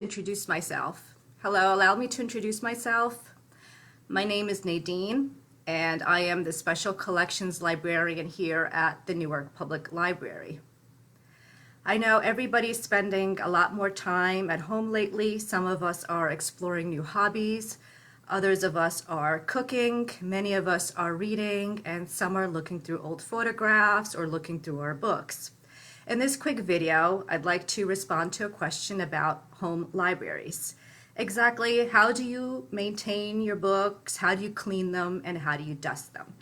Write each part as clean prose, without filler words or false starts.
Introduce myself. Hello, allow me to introduce myself. My name is Nadine, and I am the Special Collections Librarian here at the Newark Public Library. I know everybody's spending a lot more time at home lately. Some of us are exploring new hobbies. Others of us are cooking. Many of us are reading, and some are looking through old photographs or looking through our books. In this quick video, I'd like to respond to a question about home libraries. Exactly how do you maintain your books, how do you clean them, and how do you dust them?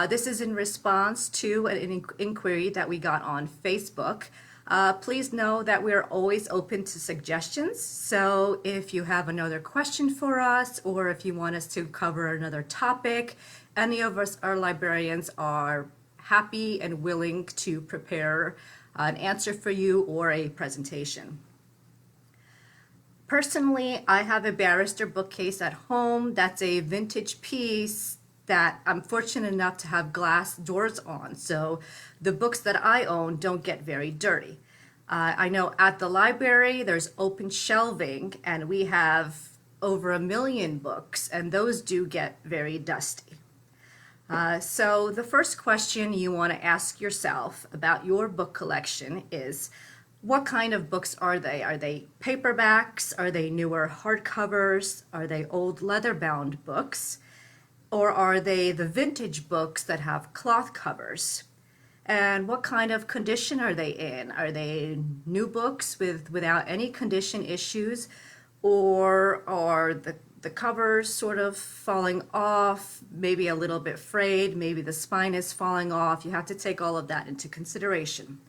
This is in response to an inquiry that we got on Facebook. Please know that we're always open to suggestions, so if you have another question for us or if you want us to cover another topic, any of us, our librarians, are happy and willing to prepare an answer for you or a presentation. Personally, I have a barrister bookcase at home that's a vintage piece that I'm fortunate enough to have glass doors on, so the books that I own don't get very dirty. I know at the library there's open shelving and we have over 1 million books, and those do get very dusty. So the first question you want to ask yourself about your book collection is, what kind of books are they? Are they paperbacks? Are they newer hardcovers? Are they old leather-bound books? Or are they the vintage books that have cloth covers? And what kind of condition are they in? Are they new books without any condition issues? Or are the covers sort of falling off, maybe a little bit frayed, maybe the spine is falling off? You have to take all of that into consideration.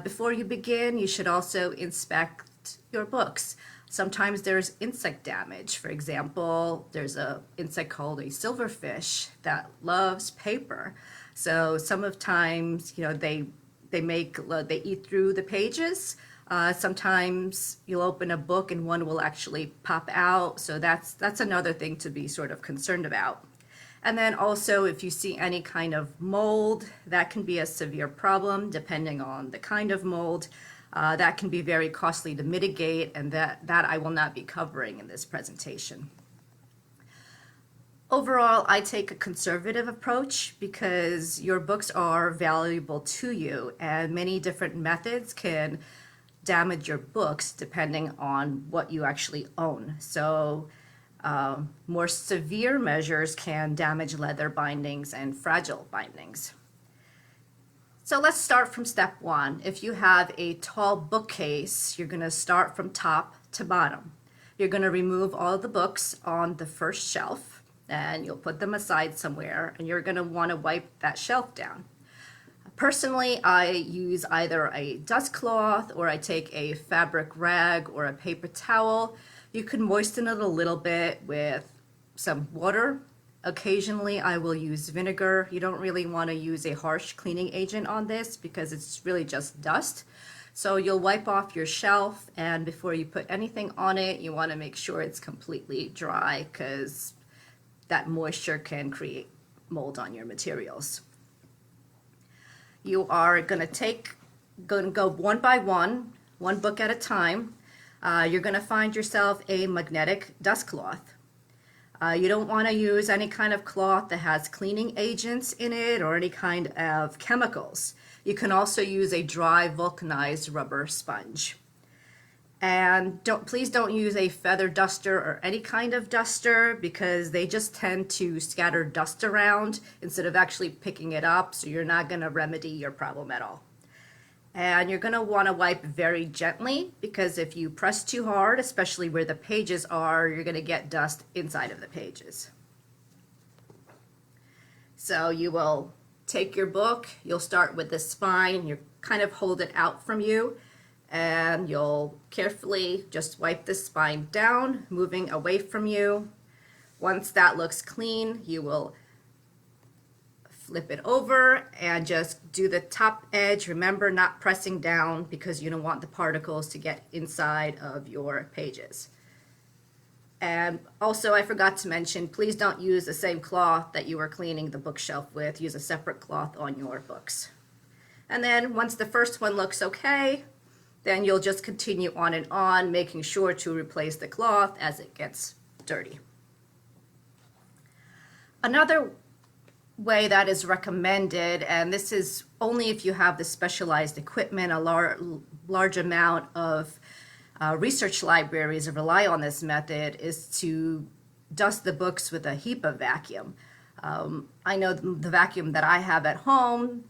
Before you begin, you should also inspect your books. Sometimes there's insect damage. For example, there's an insect called a silverfish that loves paper. So sometimes, they eat through the pages. Sometimes you'll open a book and one will actually pop out. So that's another thing to be sort of concerned about. And then also, if you see any kind of mold, that can be a severe problem depending on the kind of mold. That can be very costly to mitigate, and that I will not be covering in this presentation. Overall, I take a conservative approach because your books are valuable to you, and many different methods can damage your books depending on what you actually own. So more severe measures can damage leather bindings and fragile bindings. So let's start from step one. If you have a tall bookcase, you're going to start from top to bottom. You're going to remove all the books on the first shelf, and you'll put them aside somewhere, and you're going to want to wipe that shelf down. Personally, I use either a dust cloth or I take a fabric rag or a paper towel. You can moisten it a little bit with some water. Occasionally, I will use vinegar. You don't really want to use a harsh cleaning agent on this because it's really just dust. So you'll wipe off your shelf, and before you put anything on it, you want to make sure it's completely dry because that moisture can create mold on your materials. You are going to go one by one book at a time. You're going to find yourself a magnetic dust cloth. You don't want to use any kind of cloth that has cleaning agents in it or any kind of chemicals. You can also use a dry vulcanized rubber sponge. And please don't use a feather duster or any kind of duster because they just tend to scatter dust around instead of actually picking it up, so you're not going to remedy your problem at all. And you're going to want to wipe very gently because if you press too hard, especially where the pages are, you're going to get dust inside of the pages. So you will take your book, you'll start with the spine, you kind of hold it out from you, and you'll carefully just wipe the spine down, moving away from you. Once that looks clean, you will flip it over and just do the top edge. Remember, not pressing down because you don't want the particles to get inside of your pages. And also, I forgot to mention, please don't use the same cloth that you were cleaning the bookshelf with. Use a separate cloth on your books. And then once the first one looks okay, then you'll just continue on, making sure to replace the cloth as it gets dirty. Another way that is recommended, and this is only if you have the specialized equipment, a large amount of research libraries rely on this method, is to dust the books with a HEPA vacuum. I know the vacuum that I have at home,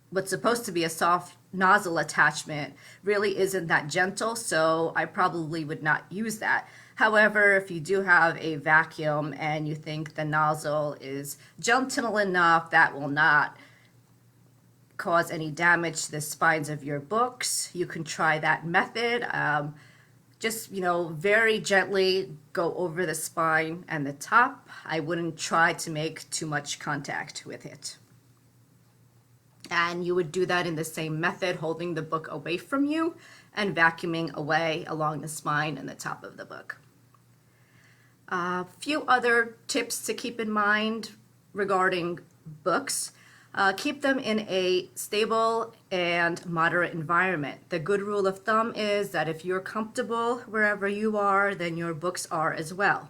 what's supposed to be a soft nozzle attachment really isn't that gentle, so I probably would not use that. However, if you do have a vacuum and you think the nozzle is gentle enough that will not cause any damage to the spines of your books, you can try that method. Just, very gently go over the spine and the top. I wouldn't try to make too much contact with it. And you would do that in the same method, holding the book away from you and vacuuming away along the spine and the top of the book. A few other tips to keep in mind regarding books. Keep them in a stable and moderate environment. The good rule of thumb is that if you're comfortable wherever you are, then your books are as well.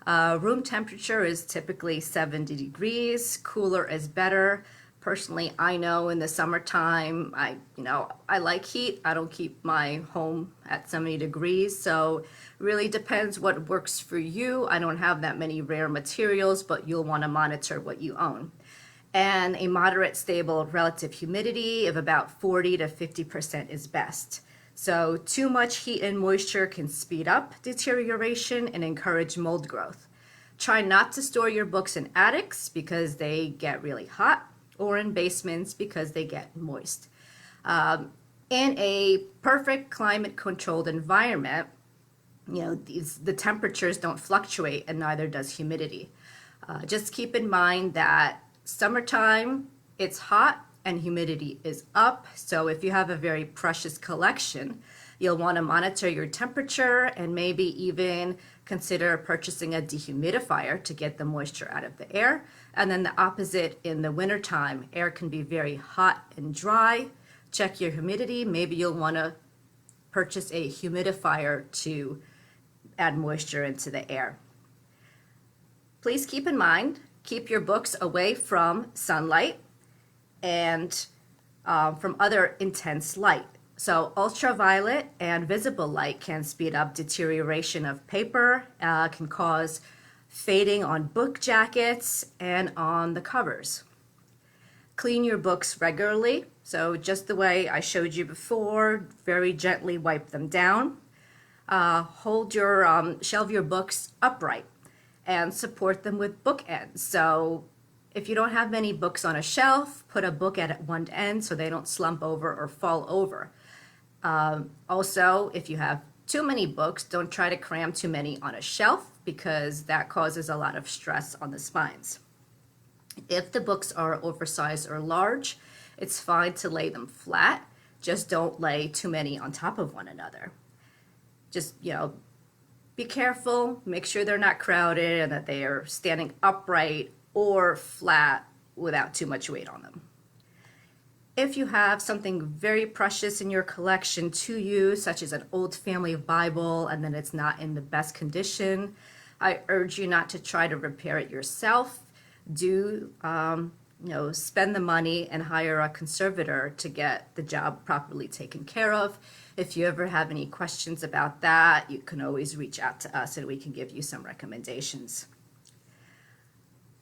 Room temperature is typically 70 degrees. Cooler is better. Personally, I know in the summertime, I like heat. I don't keep my home at 70 degrees, so really depends what works for you. I don't have that many rare materials, but you'll want to monitor what you own. And a moderate, stable relative humidity of about 40 to 50% is best. So too much heat and moisture can speed up deterioration and encourage mold growth. Try not to store your books in attics because they get really hot, or in basements because they get moist. In a perfect climate-controlled environment, the temperatures don't fluctuate and neither does humidity. Just keep in mind that summertime, it's hot and humidity is up. So if you have a very precious collection, you'll want to monitor your temperature and maybe even consider purchasing a dehumidifier to get the moisture out of the air. And then the opposite in the wintertime, air can be very hot and dry. Check your humidity. Maybe you'll want to purchase a humidifier to add moisture into the air. Please keep in mind, keep your books away from sunlight and from other intense light. So ultraviolet and visible light can speed up deterioration of paper, can cause fading on book jackets and on the covers. Clean your books regularly. So just the way I showed you before, very gently wipe them down. Shelve your books upright and support them with bookends. So if you don't have many books on a shelf, put a book at one end so they don't slump over or fall over. Also, if you have too many books, don't try to cram too many on a shelf because that causes a lot of stress on the spines. If the books are oversized or large, it's fine to lay them flat. Just don't lay too many on top of one another. Just, be careful, make sure they're not crowded and that they are standing upright or flat without too much weight on them. If you have something very precious in your collection to you, such as an old family Bible, and then it's not in the best condition, I urge you not to try to repair it yourself. Do, spend the money and hire a conservator to get the job properly taken care of. If you ever have any questions about that, you can always reach out to us and we can give you some recommendations.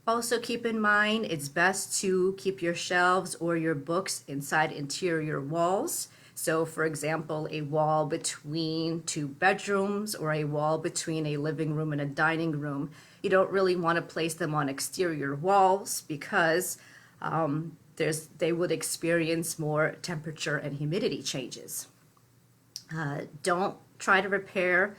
Also keep in mind, it's best to keep your shelves or your books inside interior walls. So for example, a wall between two bedrooms or a wall between a living room and a dining room. You don't really want to place them on exterior walls because they would experience more temperature and humidity changes. Don't try to repair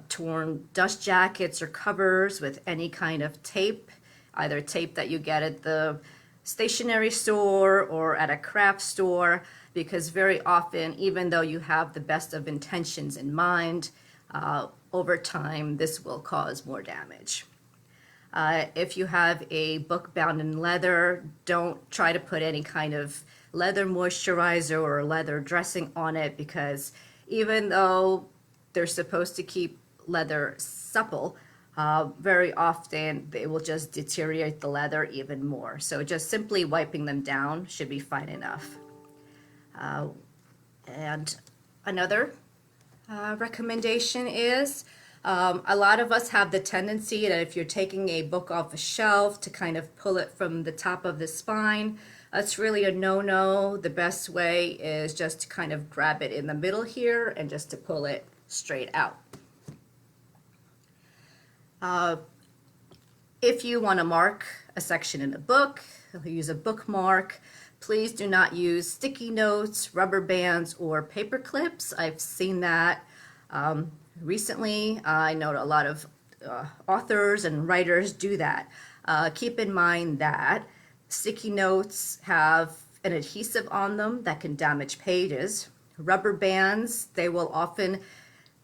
torn dust jackets or covers with any kind of tape. Either tape that you get at the stationery store or at a craft store, because very often, even though you have the best of intentions in mind, over time, this will cause more damage. If you have a book bound in leather, don't try to put any kind of leather moisturizer or leather dressing on it, because even though they're supposed to keep leather supple, very often they will just deteriorate the leather even more. So just simply wiping them down should be fine enough. And another recommendation is, a lot of us have the tendency that if you're taking a book off a shelf to kind of pull it from the top of the spine. That's really a no-no. The best way is just to kind of grab it in the middle here and just to pull it straight out. If you want to mark a section in a book, use a bookmark. Please do not use sticky notes, rubber bands, or paper clips. I've seen that recently. I know a lot of authors and writers do that. Keep in mind that sticky notes have an adhesive on them that can damage pages. Rubber bands, they will often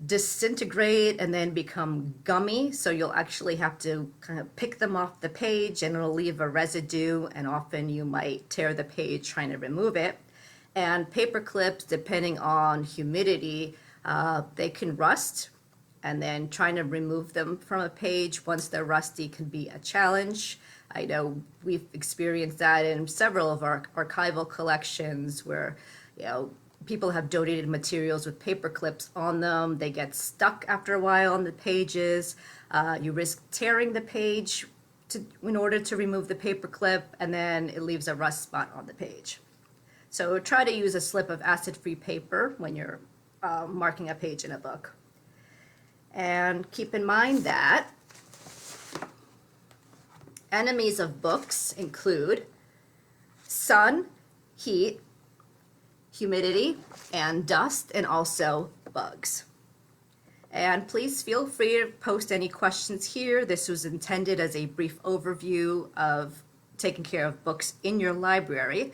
disintegrate and then become gummy, so you'll actually have to kind of pick them off the page and it'll leave a residue, and often you might tear the page trying to remove it. And paper clips, depending on humidity, they can rust, and then trying to remove them from a page once they're rusty can be a challenge. I know we've experienced that in several of our archival collections where, people have donated materials with paper clips on them. They get stuck after a while on the pages. You risk tearing the page in order to remove the paper clip, and then it leaves a rust spot on the page. So try to use a slip of acid-free paper when you're marking a page in a book. And keep in mind that enemies of books include sun, heat, humidity, and dust, and also bugs. And please feel free to post any questions here. This was intended as a brief overview of taking care of books in your library.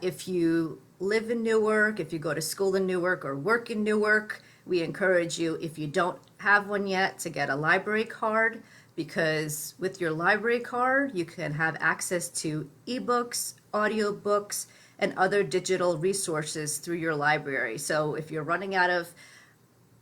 If you live in Newark, if you go to school in Newark or work in Newark, we encourage you, if you don't have one yet, to get a library card, because with your library card, you can have access to ebooks, audiobooks, and other digital resources through your library. So if you're running out of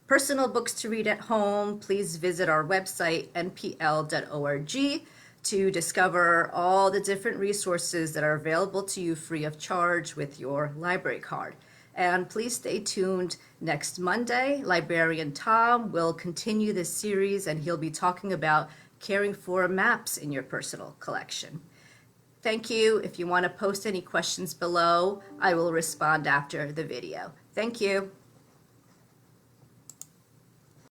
personal books to read at home, please visit our website, npl.org, to discover all the different resources that are available to you free of charge with your library card. And please stay tuned next Monday. Librarian Tom will continue this series, and he'll be talking about caring for maps in your personal collection. Thank you. If you want to post any questions below, I will respond after the video. Thank you.